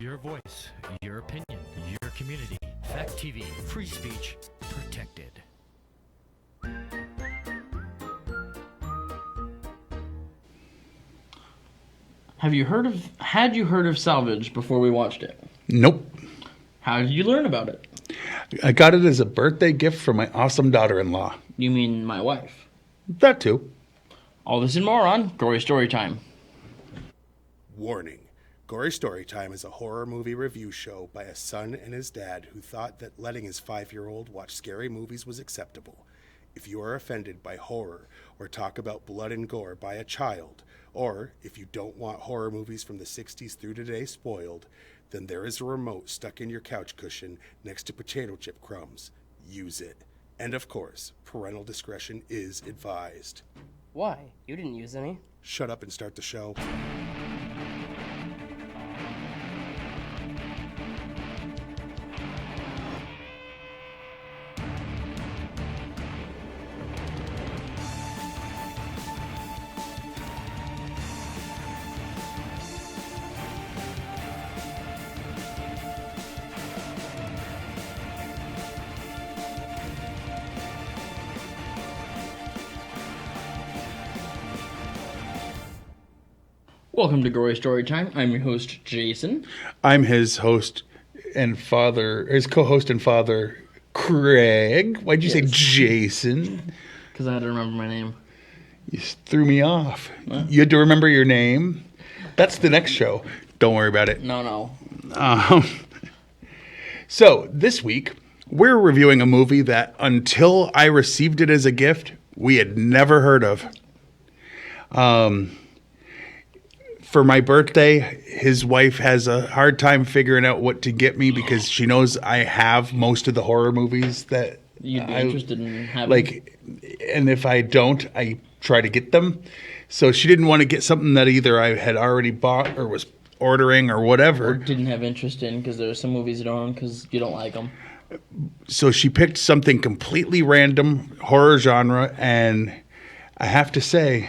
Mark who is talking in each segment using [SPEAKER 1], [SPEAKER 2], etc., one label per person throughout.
[SPEAKER 1] Your voice, your opinion, your community. Fact TV, free speech, protected.
[SPEAKER 2] Had you heard of Salvage before we watched it?
[SPEAKER 3] Nope.
[SPEAKER 2] How did you learn about it?
[SPEAKER 3] I got it as a birthday gift from my awesome daughter-in-law.
[SPEAKER 2] You mean my wife?
[SPEAKER 3] That too.
[SPEAKER 2] All this and more on Gory Story Time.
[SPEAKER 4] Warning. Gory Story Time is a horror movie review show by a son and his dad who thought that letting his 5-year-old watch scary movies was acceptable. If you are offended by horror or talk about blood and gore by a child, or if you don't want horror movies from the 60s through today spoiled, then there is a remote stuck in your couch cushion next to potato chip crumbs. Use it. And of course, parental discretion is advised.
[SPEAKER 5] Why? You didn't use any.
[SPEAKER 4] Shut up and start the show.
[SPEAKER 2] Welcome to Gory Story Time. I'm your host, Jason.
[SPEAKER 3] I'm his host and father, his co-host and father, Craig. Why'd you say Jason?
[SPEAKER 2] Because I had to remember my name.
[SPEAKER 3] You threw me off. You had to remember your name. That's the next show. Don't worry about it.
[SPEAKER 2] No.
[SPEAKER 3] So this week, we're reviewing a movie that until I received it as a gift, we had never heard of. For my birthday, his wife has a hard time figuring out what to get me because she knows I have most of the horror movies that
[SPEAKER 2] You'd be interested in having.
[SPEAKER 3] like, and if I don't, I try to get them. So she didn't want to get something that either I had already bought or was ordering or whatever.
[SPEAKER 2] Or didn't have interest in because there are some movies you don't own because you don't like them.
[SPEAKER 3] So she picked something completely random, horror genre, and I have to say,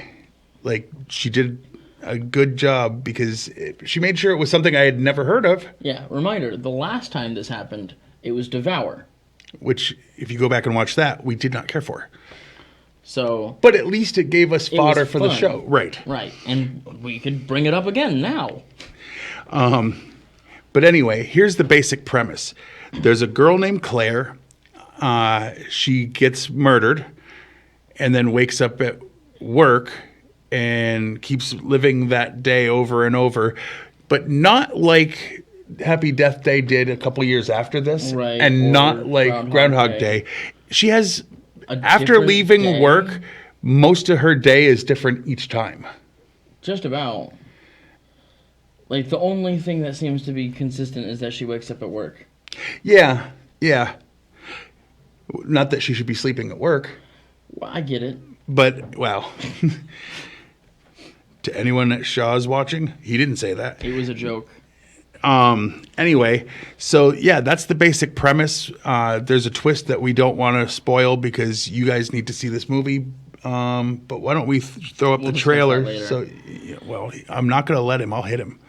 [SPEAKER 3] like, she did a good job because she made sure it was something I had never heard of.
[SPEAKER 2] Yeah, reminder, the last time this happened, it was Devour.
[SPEAKER 3] Which, if you go back and watch that, we did not care for.
[SPEAKER 2] So,
[SPEAKER 3] But at least it gave us fodder for the
[SPEAKER 2] fun.
[SPEAKER 3] show. Right.
[SPEAKER 2] Right, and we could bring it up again now.
[SPEAKER 3] But anyway, here's the basic premise. There's a girl named Claire. She gets murdered and then wakes up at work and keeps living that day over and over, but not like Happy Death Day did a couple years after this,
[SPEAKER 2] Right,
[SPEAKER 3] and
[SPEAKER 2] or
[SPEAKER 3] not like Groundhog Day. She has, after
[SPEAKER 2] different
[SPEAKER 3] leaving
[SPEAKER 2] day?
[SPEAKER 3] work, most of her day is different each time.
[SPEAKER 2] Just about. Like, the only thing that seems to be consistent is that she wakes up at work.
[SPEAKER 3] Yeah. Not that she should be sleeping at work,
[SPEAKER 2] Well, I get it.
[SPEAKER 3] but, well, to anyone at Shaw's watching, he didn't say that.
[SPEAKER 2] It was a joke.
[SPEAKER 3] Anyway, so yeah, that's the basic premise. There's a twist that we don't want to spoil because you guys need to see this movie. But why don't we throw up
[SPEAKER 2] We'll
[SPEAKER 3] the
[SPEAKER 2] discuss
[SPEAKER 3] trailer?
[SPEAKER 2] that later.
[SPEAKER 3] So, yeah, well, I'm not going to let him. I'll hit him.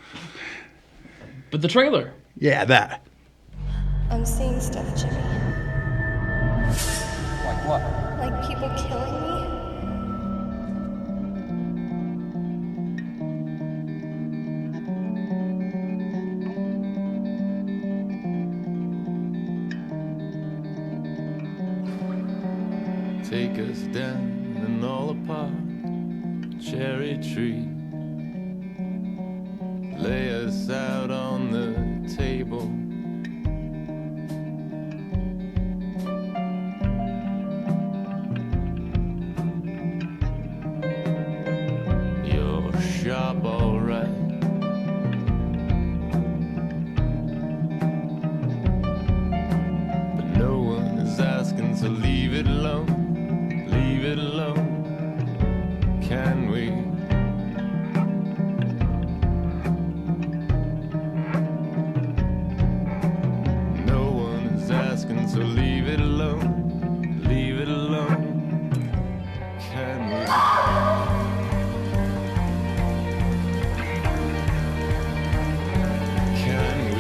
[SPEAKER 2] But the trailer.
[SPEAKER 3] Yeah, that.
[SPEAKER 6] I'm seeing stuff, Jimmy.
[SPEAKER 5] Like what?
[SPEAKER 6] Like people killing me.
[SPEAKER 7] Take us down and all apart, cherry tree. Lay us out on the table. You're sharp, all right. But no one is asking, so leave it alone. Leave it alone. Can we? No one is asking, so leave it alone. Leave it alone. Can we? Can we?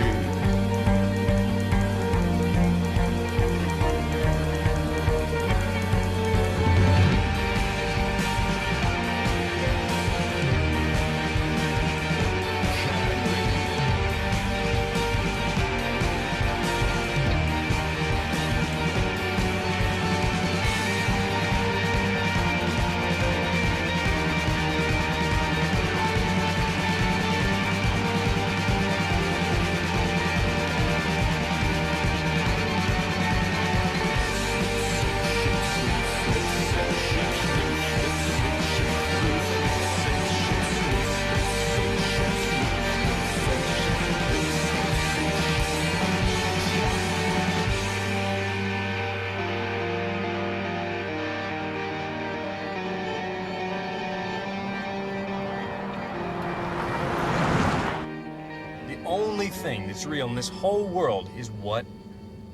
[SPEAKER 8] thing that's real in this whole world is what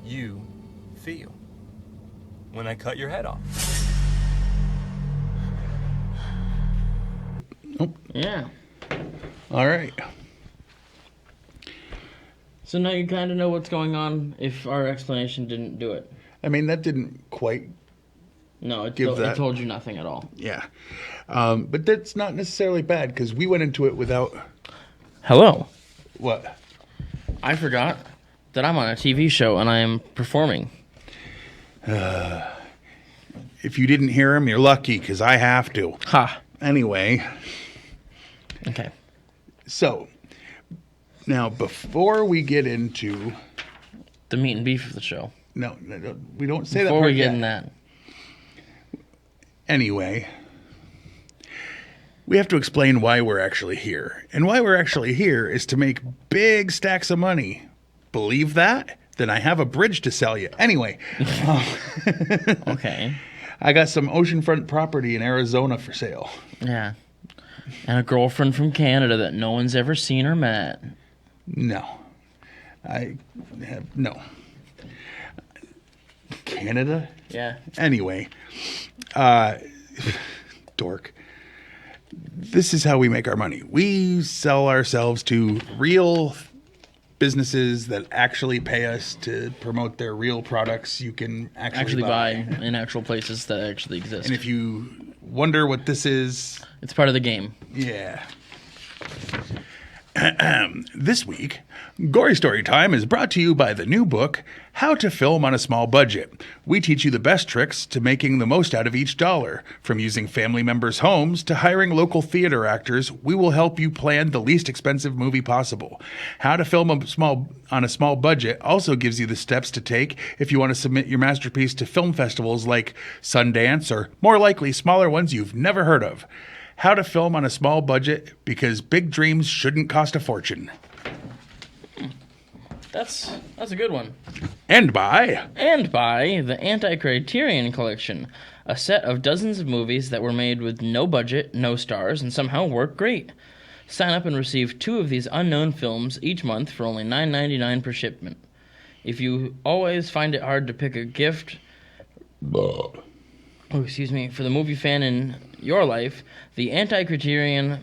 [SPEAKER 8] you feel when I cut your head off.
[SPEAKER 2] Yeah.
[SPEAKER 3] All right.
[SPEAKER 2] So now you kind of know what's going on if our explanation didn't do it.
[SPEAKER 3] I mean, that didn't quite.
[SPEAKER 2] No, it
[SPEAKER 3] Give
[SPEAKER 2] told you nothing at all.
[SPEAKER 3] Yeah. But that's not necessarily bad because we went into it without.
[SPEAKER 2] Hello.
[SPEAKER 3] What?
[SPEAKER 2] I forgot that I'm on a TV show and I am performing.
[SPEAKER 3] If you didn't hear him, you're lucky because I have to.
[SPEAKER 2] Ha.
[SPEAKER 3] Anyway.
[SPEAKER 2] Okay.
[SPEAKER 3] So, now before we get into.
[SPEAKER 2] The meat and beef of the show.
[SPEAKER 3] No, we don't say that
[SPEAKER 2] Before
[SPEAKER 3] part
[SPEAKER 2] we get
[SPEAKER 3] yet.
[SPEAKER 2] in that.
[SPEAKER 3] Anyway, we have to explain why we're actually here. And why we're actually here is to make big stacks of money. Believe that? Then I have a bridge to sell you. Anyway.
[SPEAKER 2] Okay.
[SPEAKER 3] I got some oceanfront property in Arizona for sale.
[SPEAKER 2] Yeah. And a girlfriend from Canada that no one's ever seen or met.
[SPEAKER 3] No. I have no. Canada?
[SPEAKER 2] Yeah.
[SPEAKER 3] Anyway. Dork. This is how we make our money. We sell ourselves to real businesses that actually pay us to promote their real products you can actually
[SPEAKER 2] Buy in actual places that actually exist.
[SPEAKER 3] And if you wonder what this is,
[SPEAKER 2] it's part of the game.
[SPEAKER 3] yeah. This week, Gory Story Time is brought to you by the new book, How to Film on a Small Budget. We teach you the best tricks to making the most out of each dollar. From using family members' homes to hiring local theater actors, we will help you plan the least expensive movie possible. How to Film on a Small Budget also gives you the steps to take if you want to submit your masterpiece to film festivals like Sundance or, more likely, smaller ones you've never heard of. How to Film on a Small Budget, because big dreams shouldn't cost a fortune.
[SPEAKER 2] That's a good one.
[SPEAKER 3] And by
[SPEAKER 2] The Anti-Criterion Collection, a set of dozens of movies that were made with no budget, no stars, and somehow work great. Sign up and receive 2 of these unknown films each month for only $9.99 per shipment. If you always find it hard to pick a gift, for the movie fan in your life, the Anti-Criterion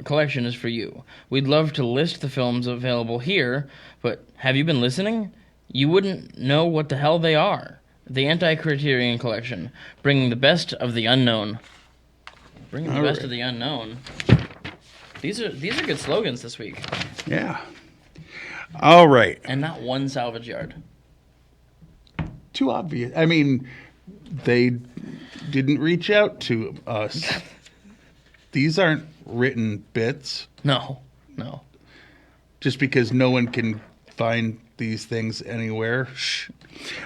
[SPEAKER 2] Collection is for you. We'd love to list the films available here, but have you been listening? You wouldn't know what the hell they are. The Anti-Criterion Collection, bringing the best of the unknown. Bringing the best of the unknown. These are good slogans this week.
[SPEAKER 3] yeah. All right.
[SPEAKER 2] And not one salvage yard.
[SPEAKER 3] Too obvious. I mean, they didn't reach out to us. These aren't written bits.
[SPEAKER 2] No.
[SPEAKER 3] Just because no one can find these things anywhere. Shh.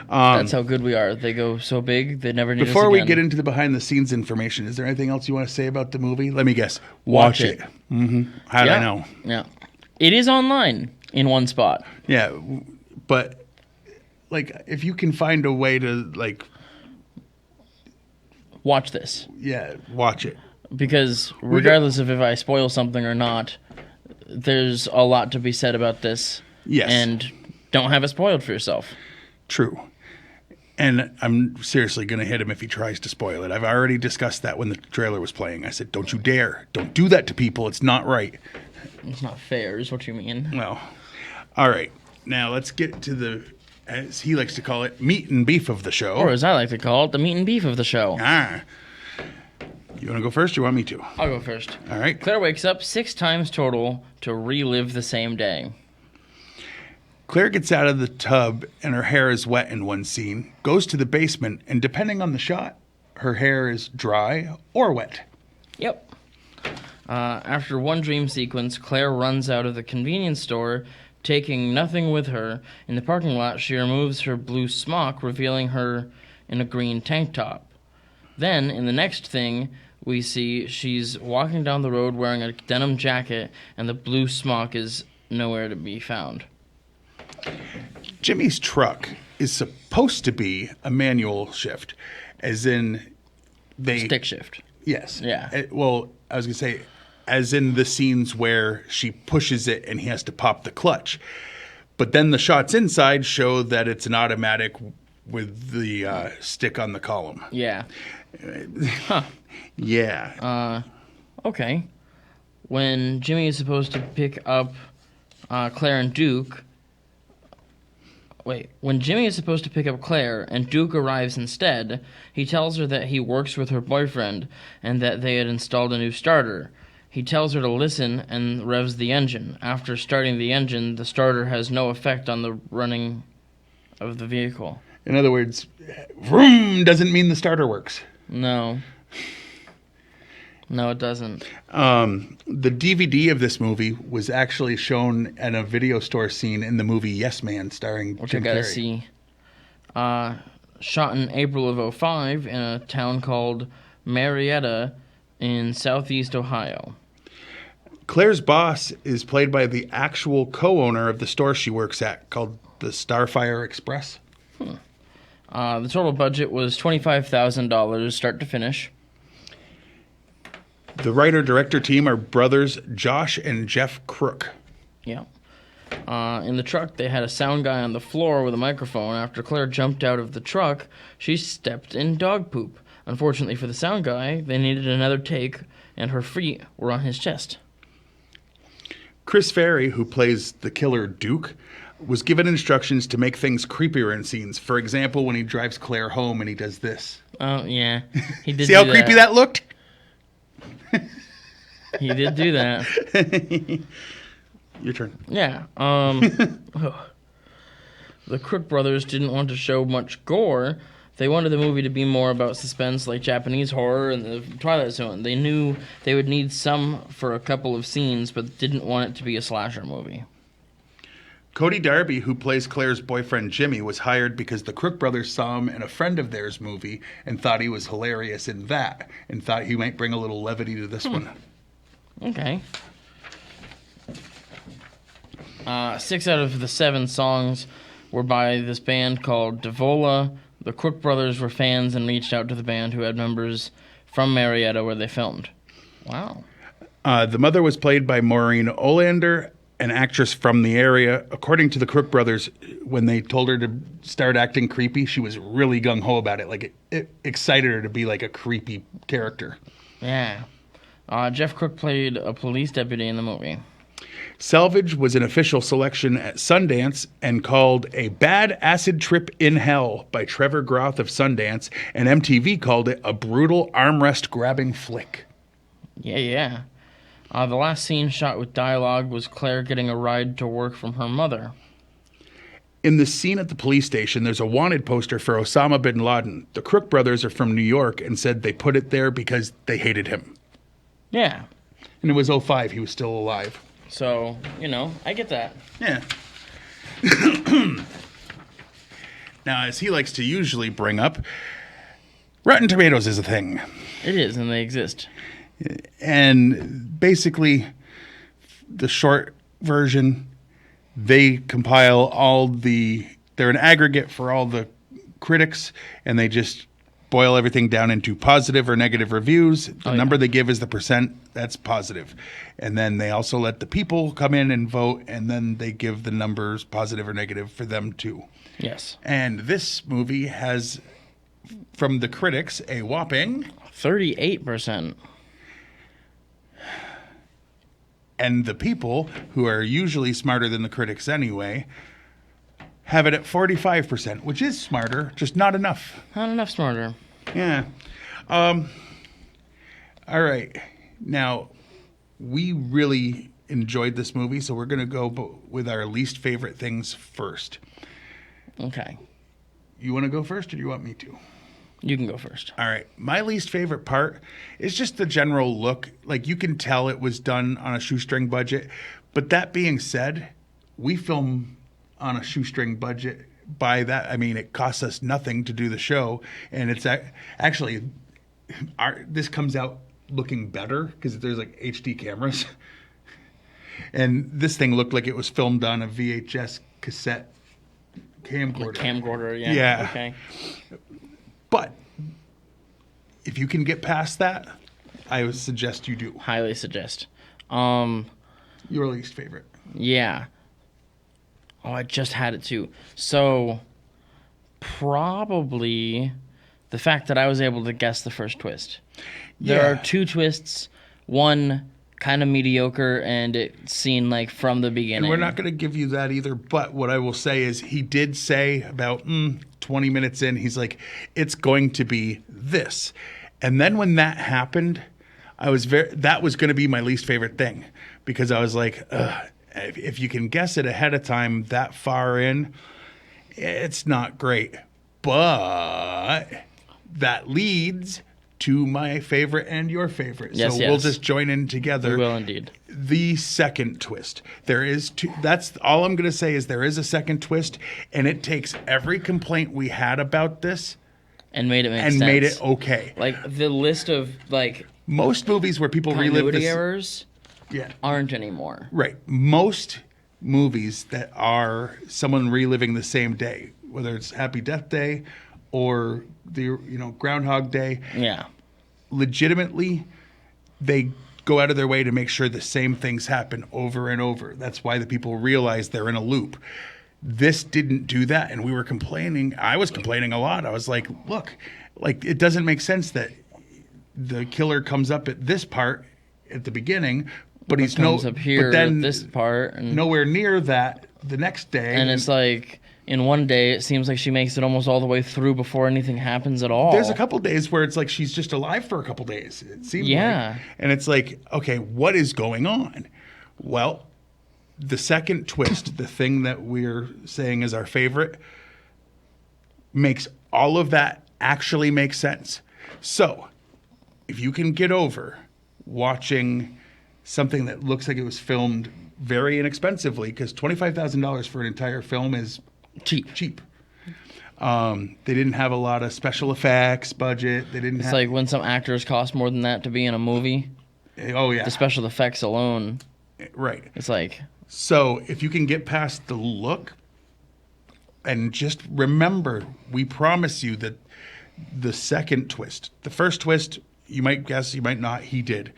[SPEAKER 2] That's how good we are. They go so big, they never need us
[SPEAKER 3] Before we
[SPEAKER 2] again.
[SPEAKER 3] get into the behind-the-scenes information, is there anything else you want to say about the movie? Let me guess. Watch it. Mm-hmm. How'd I know?
[SPEAKER 2] Yeah. It is online in one spot.
[SPEAKER 3] Yeah, but, like, if you can find a way to, like...
[SPEAKER 2] Watch this.
[SPEAKER 3] Yeah, watch it.
[SPEAKER 2] Because regardless of if I spoil something or not, there's a lot to be said about this.
[SPEAKER 3] Yes.
[SPEAKER 2] And don't have it spoiled for yourself.
[SPEAKER 3] True. And I'm seriously going to hit him if he tries to spoil it. I've already discussed that when the trailer was playing. I said, don't you dare. Don't do that to people. It's not right.
[SPEAKER 2] It's not fair, is what you mean.
[SPEAKER 3] Well, all right. Now let's get to the, as he likes to call it, meat and beef of the show.
[SPEAKER 2] Or as I like to call it, the meat and beef of the show.
[SPEAKER 3] You want to go first or you want me to?
[SPEAKER 2] I'll go first.
[SPEAKER 3] All right.
[SPEAKER 2] Claire wakes up 6 times total to relive the same day.
[SPEAKER 3] Claire gets out of the tub and her hair is wet in one scene, goes to the basement, and depending on the shot, her hair is dry or wet.
[SPEAKER 2] Yep. After one dream sequence, Claire runs out of the convenience store, taking nothing with her. In the parking lot, she removes her blue smock, revealing her in a green tank top. Then, in the next thing, we see she's walking down the road wearing a denim jacket, and the blue smock is nowhere to be found.
[SPEAKER 3] Jimmy's truck is supposed to be a manual shift, as in they...
[SPEAKER 2] Stick shift.
[SPEAKER 3] Yes.
[SPEAKER 2] Yeah.
[SPEAKER 3] Well, I was going to say, as in the scenes where she pushes it and he has to pop the clutch. But then the shots inside show that it's an automatic with the stick on the column.
[SPEAKER 2] Yeah. Huh.
[SPEAKER 3] Yeah.
[SPEAKER 2] Okay. When Jimmy is supposed to pick up Claire and Duke... When Jimmy is supposed to pick up Claire and Duke arrives instead, he tells her that he works with her boyfriend and that they had installed a new starter. He tells her to listen and revs the engine. After starting the engine, the starter has no effect on the running of the vehicle.
[SPEAKER 3] In other words, vroom doesn't mean the starter works.
[SPEAKER 2] No. No, it doesn't.
[SPEAKER 3] The DVD of this movie was actually shown at a video store scene in the movie Yes Man, starring
[SPEAKER 2] Which
[SPEAKER 3] Jim
[SPEAKER 2] I gotta
[SPEAKER 3] Carrey.
[SPEAKER 2] see. Shot in April of 2005 in a town called Marietta in southeast Ohio.
[SPEAKER 3] Claire's boss is played by the actual co-owner of the store she works at, called the Starfire Express.
[SPEAKER 2] The total budget was $25,000 start to finish.
[SPEAKER 3] The writer-director team are brothers Josh and Jeff Crook.
[SPEAKER 2] Yeah. In the truck, they had a sound guy on the floor with a microphone. After Claire jumped out of the truck, she stepped in dog poop. Unfortunately for the sound guy, they needed another take, and her feet were on his chest.
[SPEAKER 3] Chris Ferry, who plays the killer Duke, was given instructions to make things creepier in scenes. For example, when he drives Claire home and he does this.
[SPEAKER 2] Oh, yeah. He did
[SPEAKER 3] See how creepy that looked?
[SPEAKER 2] He did do that.
[SPEAKER 3] Your turn.
[SPEAKER 2] Yeah. The Crook brothers didn't want to show much gore. They wanted the movie to be more about suspense like Japanese horror and the Twilight Zone. They knew they would need some for a couple of scenes, but didn't want it to be a slasher movie.
[SPEAKER 3] Cody Darby, who plays Claire's boyfriend Jimmy, was hired because the Crook brothers saw him in a friend of theirs movie and thought he was hilarious in that, and thought he might bring a little levity to this one.
[SPEAKER 2] Okay. 6 out of the 7 songs were by this band called Devola. The Crook brothers were fans and reached out to the band, who had members from Marietta where they filmed. Wow.
[SPEAKER 3] The mother was played by Maureen Olander, an actress from the area. According to the Crook brothers, when they told her to start acting creepy, she was really gung-ho about it. Like, it excited her to be like a creepy character.
[SPEAKER 2] Yeah. Jeff Crook played a police deputy in the movie.
[SPEAKER 3] Salvage was an official selection at Sundance and called a bad acid trip in hell by Trevor Groth of Sundance, and MTV called it a brutal armrest-grabbing flick.
[SPEAKER 2] Yeah. The last scene shot with dialogue was Claire getting a ride to work from her mother.
[SPEAKER 3] In the scene at the police station, there's a wanted poster for Osama bin Laden. The Crook brothers are from New York and said they put it there because they hated him.
[SPEAKER 2] Yeah.
[SPEAKER 3] And it was 2005. He was still alive.
[SPEAKER 2] So, I get that.
[SPEAKER 3] Yeah. Now, as he likes to usually bring up, Rotten Tomatoes is a thing.
[SPEAKER 2] It is, and they exist.
[SPEAKER 3] And basically, the short version, they compile they're an aggregate for all the critics, and they just boil everything down into positive or negative reviews. The number they give is the percent. That's positive. And then they also let the people come in and vote, and then they give the numbers positive or negative for them too.
[SPEAKER 2] Yes.
[SPEAKER 3] And this movie has, from the critics, a whopping
[SPEAKER 2] 38%.
[SPEAKER 3] And the people, who are usually smarter than the critics anyway, have it at 45%, which is smarter, just not enough.
[SPEAKER 2] Not enough smarter.
[SPEAKER 3] Yeah. All right. Now, we really enjoyed this movie, so we're going to go with our least favorite things first.
[SPEAKER 2] Okay.
[SPEAKER 3] You want to go first, or do you want me to?
[SPEAKER 2] You can go first.
[SPEAKER 3] All right. My least favorite part is just the general look. Like, you can tell it was done on a shoestring budget. But that being said, we film on a shoestring budget. By that, I mean it costs us nothing to do the show. And it's actually, this comes out looking better because there's like HD cameras. And this thing looked like it was filmed on a VHS cassette camcorder.
[SPEAKER 2] Camcorder, yeah.
[SPEAKER 3] Yeah.
[SPEAKER 2] Okay.
[SPEAKER 3] But if you can get past that, I would suggest you do.
[SPEAKER 2] Highly suggest.
[SPEAKER 3] Your least favorite.
[SPEAKER 2] Yeah. Oh, I just had it too. So, probably the fact that I was able to guess the first twist. There are two twists. One kind of mediocre, and it's seen like from the beginning.
[SPEAKER 3] And we're not going to give you that either. But what I will say is, he did say about 20 minutes in, he's like, "It's going to be this." And then when that happened, that was going to be my least favorite thing, because I was like, ugh, if you can guess it ahead of time that far in, it's not great. But that leads to my favorite and your favorite.
[SPEAKER 2] Yes,
[SPEAKER 3] so we'll just join in together.
[SPEAKER 2] We will indeed.
[SPEAKER 3] The second twist. There is two. That's all I'm going to say is there is a second twist, and it takes every complaint we had about this
[SPEAKER 2] and made it make sense.
[SPEAKER 3] and made it okay.
[SPEAKER 2] Like the list of like
[SPEAKER 3] Most movies where people relive
[SPEAKER 2] continuity
[SPEAKER 3] this
[SPEAKER 2] errors aren't anymore.
[SPEAKER 3] Right. Most movies that are someone reliving the same day, whether it's Happy Death Day or the Groundhog Day, legitimately they go out of their way to make sure the same things happen over and over. That's why the people realize they're in a loop. This didn't do that, and we were complaining. I was complaining a lot. I was like, look, like it doesn't make sense that the killer comes up at this part at the beginning, but he's
[SPEAKER 2] comes up here
[SPEAKER 3] but then
[SPEAKER 2] at this part and
[SPEAKER 3] nowhere near that the next day.
[SPEAKER 2] And it's like in one day it seems like she makes it almost all the way through before anything happens at all.
[SPEAKER 3] There's a couple days where it's like she's just alive for a couple days. It seems like. And it's like, okay, what is going on? Well, the second twist, the thing that we're saying is our favorite, makes all of that actually make sense. So, if you can get over watching something that looks like it was filmed very inexpensively, because $25,000 for an entire film is cheap. They didn't have a lot of special effects budget.
[SPEAKER 2] It's like when some actors cost more than that to be in a movie.
[SPEAKER 3] Oh, yeah.
[SPEAKER 2] The special effects alone.
[SPEAKER 3] Right.
[SPEAKER 2] It's like...
[SPEAKER 3] So if you can get past the look and just remember, we promise you that the second twist, the first twist, you might guess, you might not, he did.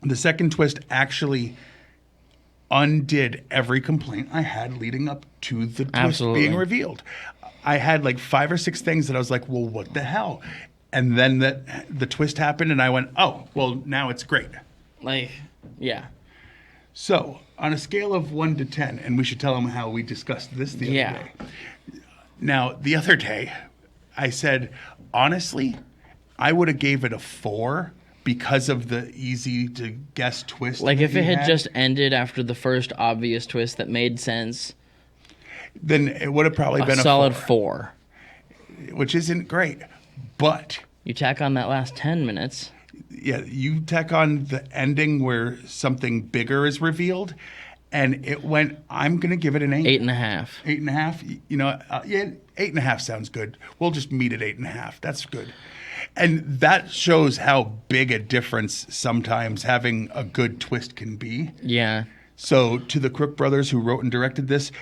[SPEAKER 3] The second twist actually undid every complaint I had leading up to the twist being revealed. I had like 5 or 6 things that I was like, well, what the hell? And then the twist happened and I went, oh, well, now it's great.
[SPEAKER 2] Like, yeah.
[SPEAKER 3] So, on a scale of 1 to 10, and we should tell them how we discussed this the other day. Now, the other day, I said, honestly, I would have gave it a 4 because of the easy-to-guess twist.
[SPEAKER 2] Like, if it had just ended after the first obvious twist that made sense,
[SPEAKER 3] then it would have probably been a
[SPEAKER 2] solid 4.
[SPEAKER 3] Which isn't great, but...
[SPEAKER 2] You tack on that last 10 minutes...
[SPEAKER 3] Yeah, you tack on the ending where something bigger is revealed, and it went, I'm going to give it an 8.
[SPEAKER 2] 8.5.
[SPEAKER 3] 8.5? You know, 8.5 sounds good. We'll just meet at 8.5. That's good. And that shows how big a difference sometimes having a good twist can be.
[SPEAKER 2] Yeah.
[SPEAKER 3] So to the Crook brothers who wrote and directed this,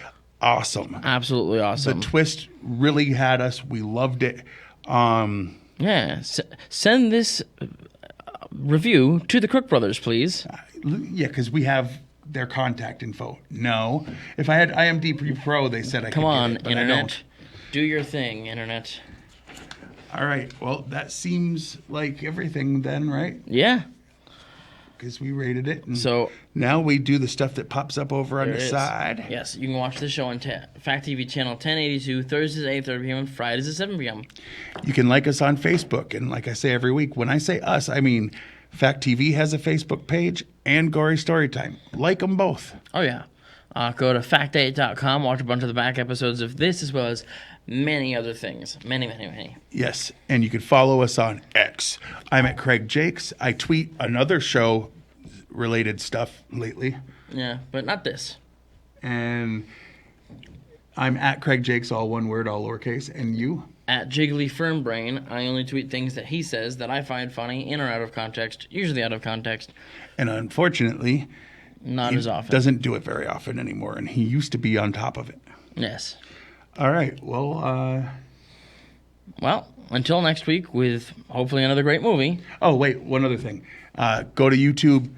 [SPEAKER 3] awesome.
[SPEAKER 2] Absolutely awesome.
[SPEAKER 3] The twist really had us. We loved it.
[SPEAKER 2] Yeah. Send this... review to the Crook brothers, please.
[SPEAKER 3] Yeah, because we have their contact info. No. If I had IMDb Pro, they said I could
[SPEAKER 2] Come on,
[SPEAKER 3] get it, but
[SPEAKER 2] Internet.
[SPEAKER 3] I don't.
[SPEAKER 2] Do your thing, Internet.
[SPEAKER 3] All right. Well, that seems like everything then, right?
[SPEAKER 2] Yeah.
[SPEAKER 3] Because we rated it. And
[SPEAKER 2] so
[SPEAKER 3] now we do the stuff that pops up over on the side.
[SPEAKER 2] Yes, you can watch the show on Fact TV channel 1082, Thursdays at 8:30 p.m. and Fridays at 7 p.m.
[SPEAKER 3] You can like us on Facebook. And like I say every week, when I say us, I mean Fact TV has a Facebook page and Gory Story Time. Like them both.
[SPEAKER 2] Oh, yeah. Go to fact8.com, watch a bunch of the back episodes of this, as well as many other things. Many.
[SPEAKER 3] Yes, and you can follow us on X. I'm at Craig Jakes. I tweet another show-related stuff lately.
[SPEAKER 2] Yeah, but not this.
[SPEAKER 3] And I'm at Craig Jakes, all one word, all lowercase. And you?
[SPEAKER 2] At Jiggly Fernbrain. I only tweet things that he says that I find funny, in or out of context, usually out of context.
[SPEAKER 3] And unfortunately...
[SPEAKER 2] Not as often.
[SPEAKER 3] Doesn't do it very often anymore, and he used to be on top of it.
[SPEAKER 2] Yes.
[SPEAKER 3] All right. Well,
[SPEAKER 2] until next week with hopefully another great movie.
[SPEAKER 3] Oh, wait. One other thing. Go to YouTube,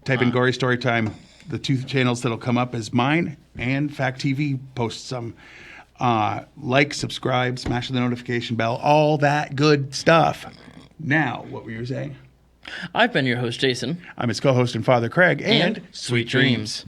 [SPEAKER 3] Type in Gory Story Time. The two channels that'll come up is mine and Fact TV posts some. Like, subscribe, smash the notification bell, all that good stuff. Now, what were you saying?
[SPEAKER 2] I've been your host, Jason.
[SPEAKER 3] I'm his co-host and father, Craig, and
[SPEAKER 2] Sweet dreams.